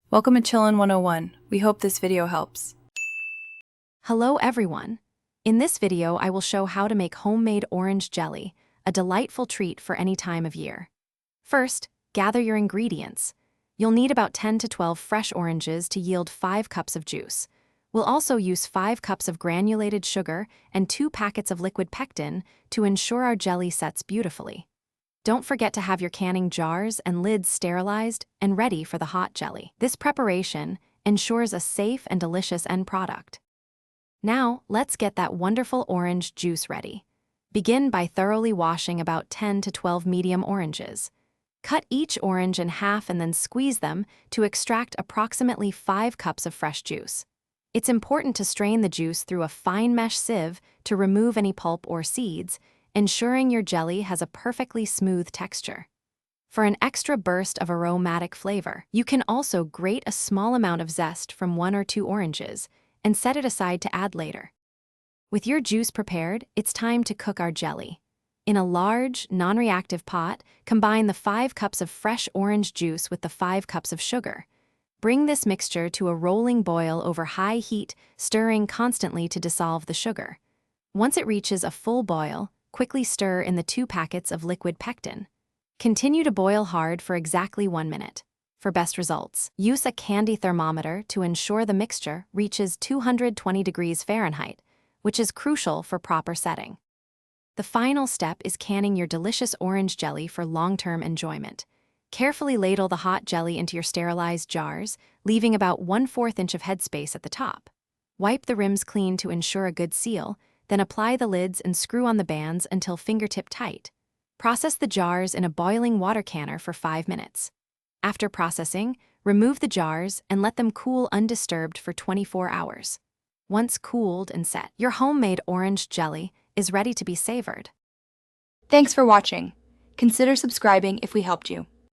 Welcome to Chillin' 101. We hope this video helps. Hello everyone. In this video, I will show how to make homemade orange jelly, a delightful treat for any time of year. First, gather your ingredients. You'll need about 10 to 12 fresh oranges to yield 5 cups of juice. We'll also use 5 cups of granulated sugar and 2 packets of liquid pectin to ensure our jelly sets beautifully. Don't forget to have your canning jars and lids sterilized and ready for the hot jelly. This preparation ensures a safe and delicious end product. Now, let's get that wonderful orange juice ready. Begin by thoroughly washing about 10 to 12 medium oranges. Cut each orange in half and then squeeze them to extract approximately 5 cups of fresh juice. It's important to strain the juice through a fine mesh sieve to remove any pulp or seeds, ensuring your jelly has a perfectly smooth texture. For an extra burst of aromatic flavor, you can also grate a small amount of zest from 1 or 2 oranges and set it aside to add later. With your juice prepared, it's time to cook our jelly. In a large, non-reactive pot, combine the 5 cups of fresh orange juice with the 5 cups of sugar. Bring this mixture to a rolling boil over high heat, stirring constantly to dissolve the sugar. Once it reaches a full boil, quickly stir in the 2 packets of liquid pectin. Continue to boil hard for exactly 1 minute. For best results, use a candy thermometer to ensure the mixture reaches 220 degrees Fahrenheit, which is crucial for proper setting. The final step is canning your delicious orange jelly for long-term enjoyment. Carefully ladle the hot jelly into your sterilized jars, leaving about 1/4 inch of headspace at the top. Wipe the rims clean to ensure a good seal, then apply the lids and screw on the bands until fingertip tight. Process the jars in a boiling water canner for 5 minutes. After processing, remove the jars and let them cool undisturbed for 24 hours. Once cooled and set, your homemade orange jelly is ready to be savored. Thanks for watching. Consider subscribing if we helped you.